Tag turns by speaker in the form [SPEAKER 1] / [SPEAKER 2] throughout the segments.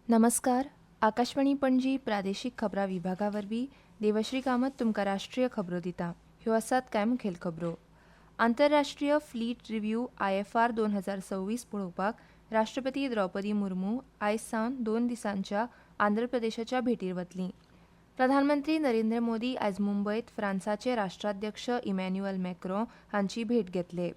[SPEAKER 1] नमस्कार. आकाशवाणी पणजी प्रादेशीक खबरां विभागावरवीं देवश्री कामत तुमकां राष्ट्रीय खबरो दिता. ह्यो आसात कांय मुखेल खबरो. आंतरराष्ट्रीय फ्लीट रिव्ह्यू IFR 2026 पळोवपाक राष्ट्रपती द्रौपदी मुर्मू आयज सावन 2 दिसांच्या आंध्र प्रदेशाच्या भेटीर वतलीं. प्रधानमंत्री नरेंद्र मोदी आयज मुंबयत फ्रांसाचे राष्ट्राध्यक्ष इमॅन्युएल मॅक्रोन हांची भेट घेतले.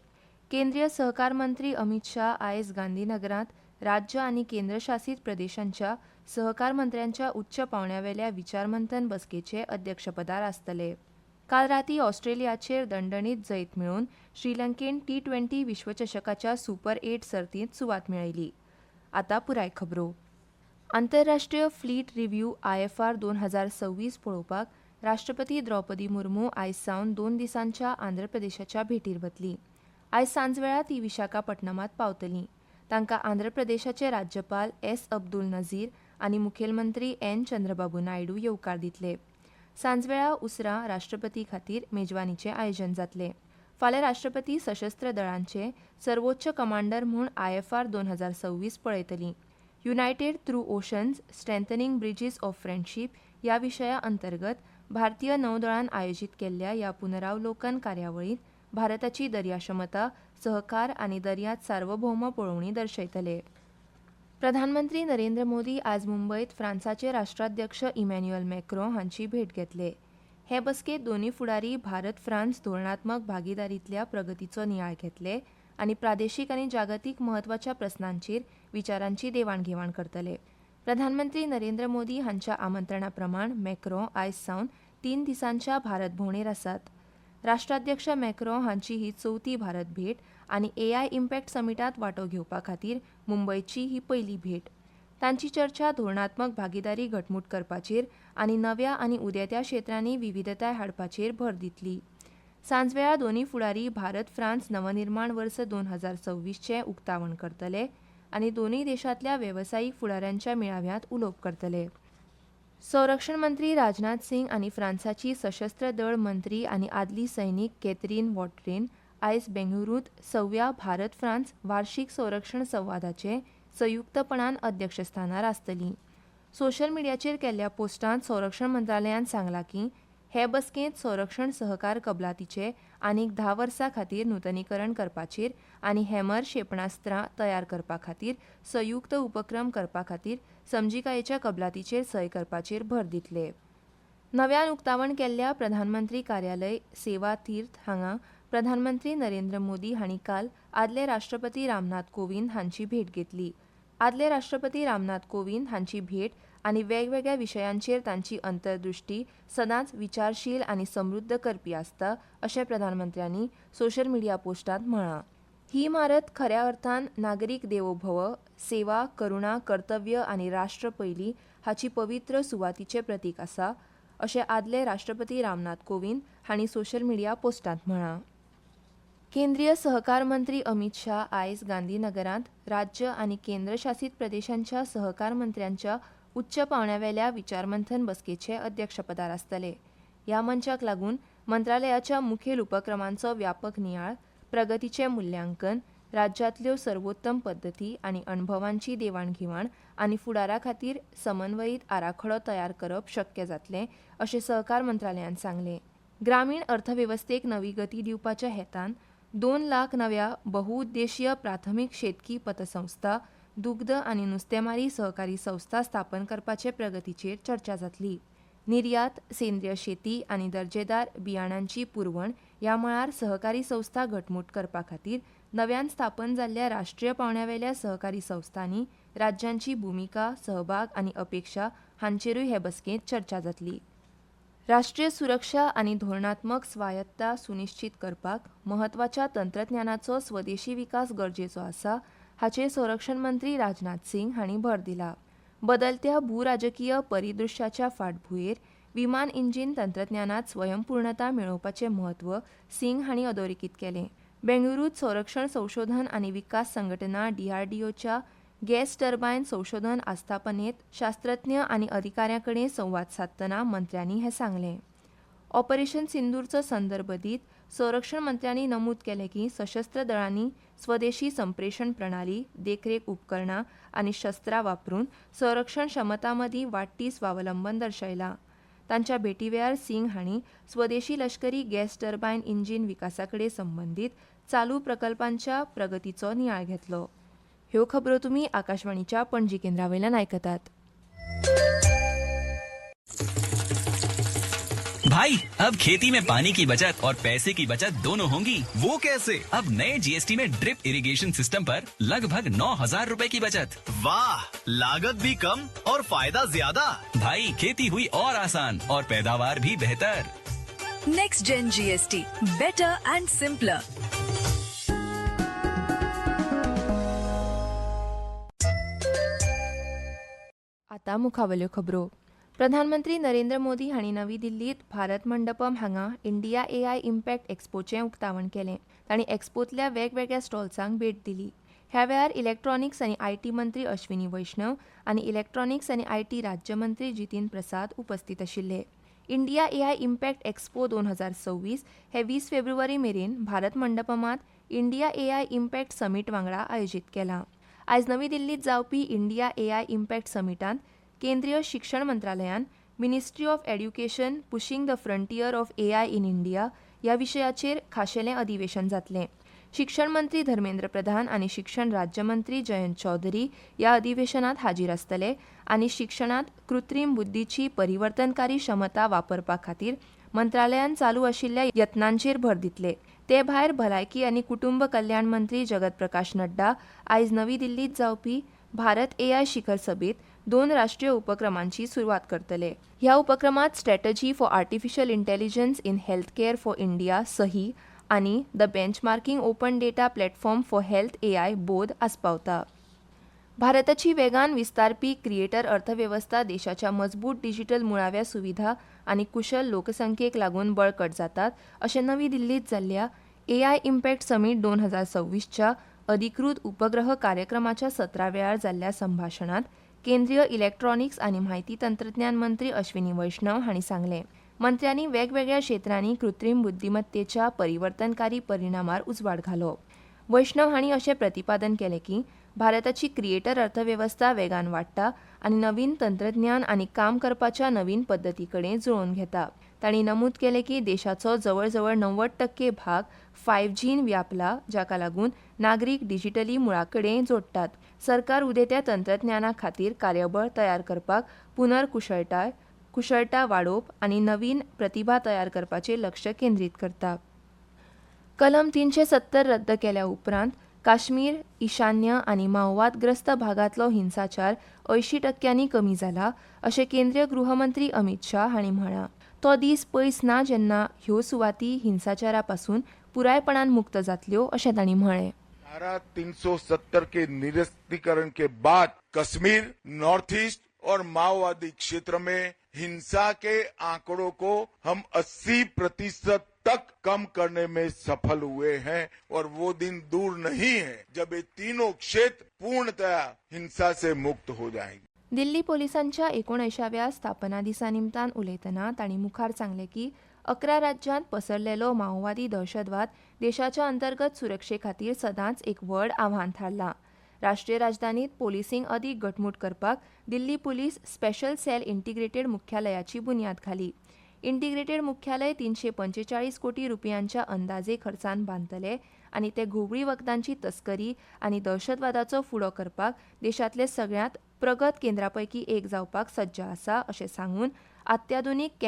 [SPEAKER 1] केंद्रीय सहकार मंत्री अमित शाह आयज गांधीनगरांत राज्य आनी केंद्रशासीत प्रदेशांच्या सहकार मंत्र्यांच्या उच्च पांवड्यावेल्या विचारमंथन बसकेचे अध्यक्षपदार आसतले. काल रातीं ऑस्ट्रेलियाचेर दणदणीत जैत मेळोवन श्रीलंकेन T20 विश्वचषकाच्या सुपर 8 सर्तींत सुवात मेळयली. आतां पुराय खबरो. आंतरराष्ट्रीय फ्लीट रिव्ह्यू IFR 2026 पळोवपाक राष्ट्रपती द्रौपदी मुर्मू आयज सावन 2 दिसांच्या आंध्र प्रदेशाच्या भेटीर वतली. आयज सांजवेळा ती विशाखापट्टणमांत पावतलीं. तांकां आंध्र प्रदेशाचे राज्यपाल S. अब्दुल नझीर आनी मुखेलमंत्री N. चंद्रबाबू नायडू येवकार दितले. सांजवेळा उसरां राष्ट्रपती खातीर मेजवानीचें आयोजन जातलें. फाल्यां राष्ट्रपती सशस्त्र दळांचे सर्वोच्च कमांडर म्हूण IFR 2026 पळयतलीं. United through oceans strengthening bridges of friendship ह्या विशया अंतर्गत भारतीय नौदळान आयोजीत केल्ल्या ह्या पुनरावलोकन कार्यावळींत भारताची दर्या क्षमता, सहकार आनी दर्यांत सार्वभौम पळोवणी दर्शयतले. प्रधानमंत्री नरेंद्र मोदी आज मुंबयत फ्रांसाचे राष्ट्राध्यक्ष इमॅन्युएल मॅक्रोन हांची भेट घेतले. हे बसकेत दोनूय फुडारी भारत फ्रांस धोरणात्मक भागीदारींतल्या प्रगतीचो नियाळ घेतले आनी प्रादेशीक आनी जागतीक म्हत्वाच्या प्रस्नांचेर विचारांची देवाणघेवाण करतले. प्रधानमंत्री नरेंद्र मोदी हांच्या आमंत्रणा प्रमाण मॅक्रोन आयज सावन 3 दिसांच्या भारत भोंवडेर आसात. राष्ट्राध्यक्ष मॅक्रोन हांची ही 4थी भारत भेट आनी AI इम्पॅक्ट समिटांत वांटो घेवपा खातीर मुंबयची ही पयली भेट. तांची चर्चा धोरणात्मक भागीदारी घटमूट करपाचेर आनी नव्या आनी उदेत्या क्षेत्रांनी विविधताय हाडपाचेर भर दितली. सांजवेळा दोनूय फुडारी भारत फ्रांस नवनिर्माण वर्स 2026 उक्तावण करतले आनी दोनूय देशांतल्या वेवसायीक फुडाऱ्यांच्या मेळाव्यांत उलोवप करतले. संरक्षण मंत्री राजनाथ सिंग आनी फ्रांसाची सशस्त्र दळ मंत्री आनी आदली सैनीक कॅथरीन वॉट्रेन आयज बेंगळुरूंत 6व्या भारत फ्रांस वार्षिक संरक्षण संवादाचे संयुक्तपणान अध्यक्षस्थानार आसतलीं. सोशल मिडियाचेर केल्ल्या पोस्टांत संरक्षण मंत्रालयान सांगलां की हे बसकेंत संरक्षण सहकार कबलातीचे आनीक 10 वर्सां खातीर नूतनीकरण करपाचेर आनी हॅमर क्षेपणास्त्रां तयार करपा खातीर संयुक्त उपक्रम करपा खातीर समजिकायेच्या कबलातीचेर सय करपाचेर भर दितले. नव्यान उक्तावण केल्ल्या प्रधानमंत्री कार्यालय सेवा तीर्थ हांगा प्रधानमंत्री नरेंद्र मोदी हांणी काल आदले राष्ट्रपती रामनाथ कोविंद हांची भेट घेतली. आदले राष्ट्रपती रामनाथ कोविंद हांची भेट आनी वेगवेगळ्या विशयांचेर तांची अंतर्दृश्टी सदांच विचारशील आनी समृद्ध करपी आसता अशें प्रधानमंत्र्यांनी सोशल मिडिया पोस्टांत म्हळां. ही इमारत खऱ्या अर्थान नागरीक देवो भव, सेवा, करुणा, कर्तव्य आनी राष्ट्र पयली हाची पवित्र सुवातीचें प्रतीक आसा अशें आदले राष्ट्रपती रामनाथ कोविंद हांणी सोशल मिडिया पोस्टांत म्हळां. केंद्रीय सहकार मंत्री अमित शाह आयज गांधीनगरांत राज्य आनी केंद्रशासीत प्रदेशांच्या सहकार मंत्र्यांच्या उच्च पांवड्यावेल्या विचारमंथन बसकेचे अध्यक्षपदार आसतले. ह्या मंचाक लागून मंत्रालयाच्या मुखेल उपक्रमांचो व्यापक नियाळ, प्रगतीचें मुल्यांकन, राज्यांतल्यो सर्वोत्तम पद्दती आनी अणभवांची देवाणघेवाण आनी फुडारा खातीर समन्वयीत आराखडो तयार करप शक्य जातलें अशें सहकार मंत्रालयान सांगलें. ग्रामीण अर्थवेवस्थेक नवी गती दिवपाच्या हेतान 2 लाख नव्या बहुउद्देशीय प्राथमीक शेतकी पतसंस्था, दुग्ध आनी नुस्तेमारी सहकारी संस्था स्थापन करपाचे प्रगतीचेर चर्चा जातली. निर्यात, सेंद्रीय शेती आनी दर्जेदार बियाणांची पुरवण ह्या मळार सहकारी संस्था घटमूट करपा खातीर नव्यान स्थापन जाल्ल्या राष्ट्रीय पांवड्यावेल्या सहकारी संस्थांनी राज्यांची भुमिका, सहभाग आनी अपेक्षा हांचेरूय हे बसकेंत चर्चा जातली. राष्ट्रीय सुरक्षा आनी धोरणात्मक स्वायत्ता सुनिश्चित करपाक म्हत्वाच्या तंत्रज्ञानाचो स्वदेशी विकास गरजेचो आसा हाचेर संरक्षण मंत्री राजनाथ सिंग हांणी भर दिला. बदलत्या भूराजकीय परिदृश्याच्या फाटभुंयेर विमान इंजिन तंत्रज्ञानात स्वयंपूर्णता मेळोवपाचें म्हत्व सिंग हांणी अधोरेखीत केलें. बेंगळुरूंत संरक्षण संशोधन आनी विकास संघटना DRDOच्या गॅस टर्बायन संशोधन आस्थापनेत शास्त्रज्ञ आनी अधिकाऱ्यां कडेन संवाद सादतना मंत्र्यांनी हें सांगलें. ऑपरेशन सिंदूरचो संदर्भ दीत संरक्षण मंत्र्यांनी नमूद केले की सशस्त्र दळांनी स्वदेशी संप्रेषण प्रणाली, देखरेख उपकरणां आनी शस्त्रां वापरून संरक्षण क्षमतांमदीं वाडटी स्वावलंबन दर्शयलां. तांच्या भेटी वेळार सिंग हांणी स्वदेशी लश्करी गॅस टर्बायन इंजिन विकासाकडेन संबंदीत चालू प्रकल्पांच्या प्रगतीचो नियाळ घेतलो. ह्यो खबरो तुमी आकाशवाणीच्या पणजी केंद्रावयल्यान आयकतात.
[SPEAKER 2] भाई अब खेती में पानी की बचत और पैसे की बचत दोनों होंगी।
[SPEAKER 3] वो कैसे?
[SPEAKER 2] अब नए जीएसटी में ड्रिप इरिगेशन सिस्टम पर लगभग 9,000 रुपए की बचत।
[SPEAKER 3] वाह, लागत भी कम और फायदा ज्यादा।
[SPEAKER 2] भाई खेती हुई और आसान और पैदावार भी बेहतर।
[SPEAKER 4] Next gen GST, better and simpler.
[SPEAKER 1] आता मुखावल्यो खबरो. प्रधानमंत्री नरेंद्र मोदी हांणी नवी दिल्लीत भारत मंडपम हांगा इंडिया AI इम्पॅक्ट एक्सपोचें उक्तावण केलें. तांणी एक्सपोंतल्या वेगवेगळ्या स्टॉल्सांक भेट दिली. ह्या वेळार इलेक्ट्रॉनिक्स आनी IT मंत्री अश्विनी वैष्णव आनी इलेक्ट्रॉनिक्स आनी IT राज्यमंत्री जितीन प्रसाद उपस्थित आशिल्ले. इंडिया AI इम्पॅक्ट एक्सपो 2026 हे 20 फेब्रुवारी मेरेन भारत मंडपमांत इंडिया AI इम्पॅक्ट समीट वांगडा आयोजीत केलां. आयज नवी दिल्लीत जावपी इंडिया AI इम्पॅक्ट समीटांत केंद्रीय शिक्षण मंत्रालयान ministry of education pushing the frontier of AI in India ह्या विशयाचेर खाशेलें अधिवेशन जातलें. शिक्षण मंत्री धर्मेंद्र प्रधान आनी शिक्षण राज्यमंत्री जयंत चौधरी ह्या अधिवेशनात हाजीर आसतले आनी शिक्षणांत कृत्रीम बुद्धीची परिवर्तनकारी क्षमता वापरपा खातीर मंत्रालयान चालू आशिल्ल्या यत्नांचेर भर दितले. ते भायर भलायकी आनी कुटुंब कल्याण मंत्री जगत प्रकाश नड्डा आयज नवी दिल्लीत जावपी भारत AI शिखर सभेत 2 राष्ट्रीय उपक्रमांची सुरवात करतले. ह्या उपक्रमात strategy for artificial intelligence in health care for India सही आनी the benchmarking open data platform for health AI बोध आस्पावता. भारताची वेगान विस्तारपी क्रिएटर अर्थवेवस्था देशाच्या मजबूत डिजिटल मुळाव्या सुविधा आनी कुशल लोकसंख्येक लागून बळकट जातात अशें नवी दिल्लीत जाल्ल्या AI इम्पॅक्ट समीट 2026च्या अधिकृत उपग्रह कार्यक्रमाच्या सत्रा वेळार जाल्ल्या संभाशणांत केंद्रीय इलेक्ट्रॉनिक्स आनी म्हायती तंत्रज्ञान मंत्री अश्विनी वैष्णव हांणी सांगलें. मंत्र्यांनी वेगवेगळ्या क्षेत्रांनी कृत्रीम बुद्धिमत्तेच्या परिवर्तनकारी परिणामार उजवाड घालो. वैष्णव हांणी अशें प्रतिपादन केलें की भारताची क्रिएटर अर्थवेवस्था वेगान वाडटा आनी नवीन तंत्रज्ञान आनी काम करपाच्या नवीन पद्दती कडेन जुळोवन घेता. तांणी नमूद केलें की देशाचो जवळजवळ 90% भाग 5Gन व्यापला, जाका लागून नागरीक डिजिटली मुळा कडेन जोडटात. सरकार उदेत्या तंत्रज्ञाना खातीर कार्यबळ तयार करपाक कुशळटा वाडोवप आनी नवीन प्रतिभा तयार करपाचेर लक्ष केंद्रीत करता. कलम 370 रद्द केल्या उपरांत काश्मीर, ईशान्य आनी माओवादग्रस्त भागांतलो हिंसाचार 80% कमी जाला अशें केंद्रीय गृहमंत्री अमित शाह हांणी म्हळां. तो दीस पयस ना जेन्ना ह्यो सुवाती हिंसाचारा पासून पुरायपणान मुक्त जातल्यो अशें तांणी म्हळें.
[SPEAKER 5] धारा 370 के निरस्तीकरण के बाद कश्मीर, नॉर्थ ईस्ट और माओवादी क्षेत्र में हिंसा के आंकड़ों को हम 80% तक कम करने में सफल हुए हैं और वो दिन दूर नहीं है जब ये तीनों क्षेत्र पूर्णतया हिंसा से मुक्त हो जाएंगे.
[SPEAKER 1] दिल्ली पोलिसांच्या 19व्या स्थापना दिसा निमतान उलयतना तांणी मुखार सांगलें की 11 राज्यांत पसरलेलो माओवादी दहशतवाद देशाच्या अंतर्गत सुरक्षे खातीर सदांच एक व्हड आव्हान थारलां. राष्ट्रीय राजधानीत पोलिसींक अदीक घटमूट करपाक Delhi police special cell integrated मुख्यालयाची बुन्याद घाली. इंटिग्रेटेड मुख्यालय 345 कोटी रुपयांच्या अंदाजे खर्चान बांदतले आनी ते घुवळी वखदांची तस्करी आनी दहशतवादाचो फुडो करपाक देशांतले सगळ्यांत प्रगत केंद्रांपैकी एक जावपाक सज्ज आसा अशें सांगून अत्याधुनीक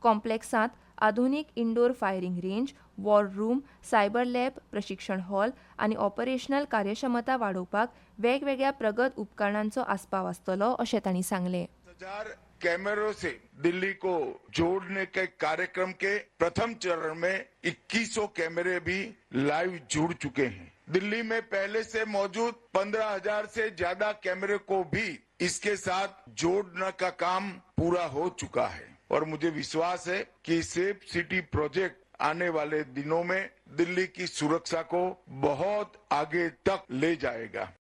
[SPEAKER 1] कॉम्प्लेक्सांत आधुनीक indoor firing range, war room, cyber lab, प्रशिक्षण हॉल आनी ऑपरेशनल कार्यक्षमता वाडोवपाक वेगवेगळ्या प्रगत उपकरणांचो आस्पाव आसतलो अशें तांणी सांगलें.
[SPEAKER 5] 1000 कैमरों से दिल्ली को जोड़ने के कार्यक्रम के प्रथम चरण में 2100 कैमरे भी लाइव जुड़ चुके हैं. दिल्ली में पहले से मौजूद 15,000 से ज्यादा कैमरे को भी इसके साथ जोड़ने का काम पूरा हो चुका है और मुझे विश्वास है कि सेफ सिटी प्रोजेक्ट आने वाले दिनों में दिल्ली की सुरक्षा को बहुत आगे तक ले जाएगा.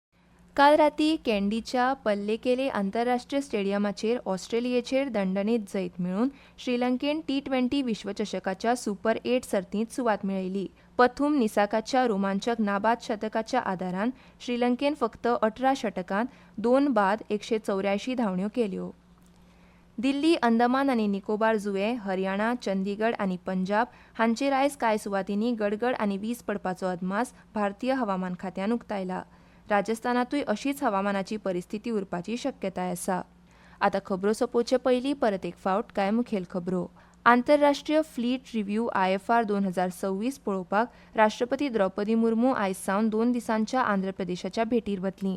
[SPEAKER 1] काल राती कँडीच्या पल्लेकेले आंतरराष्ट्रीय स्टेडियमाचेर ऑस्ट्रेलियेचेर दणदणीत जैत मेळून श्रीलंकेन T20 विश्वचषकाच्या सुपर 8 सर्तींत सुवात मेळयली. पथूम निसाकाच्या रोमांचक नाबाद शतकाच्या आदारान श्रीलंकेन फक्त 18 षटकांत 2 बाद 184 धांवड्यो केल्यो. दिल्ली, अंदमान आनी निकोबार जुंवे, हरियाणा, चंदीगड आनी पंजाब हांचेर आयज कांय सुवातींनी गडगड आनी वीज पडपाचो अदमास भारतीय हवामान खात्यान उक्तायला. राजस्थानातूय अशीच हवामानाची परिस्थिती उरपाची शक्यताय आसा. आतां खबरो सोंपोवचे पयलीं परत एक फावट कांय मुखेल खबरो. आंतरराष्ट्रीय फ्लीट रिव्ह्यू IFR 2026 पळोवपाक राष्ट्रपती द्रौपदी मुर्मू आयज सावन 2 दिसांच्या आंध्र प्रदेशाच्या भेटीर वतलीं.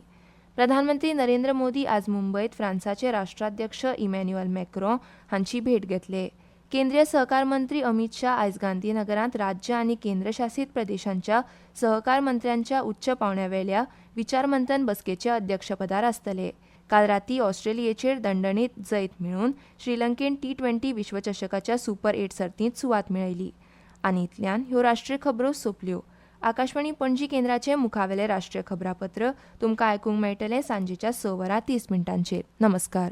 [SPEAKER 1] प्रधानमंत्री नरेंद्र मोदी आज मुंबयत फ्रांसाचे राष्ट्राध्यक्ष इमॅन्युएल मॅक्रोन हांची भेट घेतले. केंद्रीय सहकार मंत्री अमित शाह आयज गांधीनगरांत राज्य आनी केंद्रशासीत प्रदेशांच्या सहकार मंत्र्यांच्या उच्च पांवड्यावेल्या विचारमंथन बसकेच्या अध्यक्षपदार आसतले. काल राती ऑस्ट्रेलियेचेर दणदणीत जैत मेळून श्रीलंकेन T20 विश्वचषकाच्या सुपर 8 सर्तींत सुवात मेळयली. आनी इतल्यान ह्यो राष्ट्रीय खबरो सोंपल्यो. आकाशवाणी पणजी केंद्राचे मुखावेले राष्ट्रीय खबरापत्र तुमकां आयकूंक मेळटलें सांजेच्या 6:30 नमस्कार.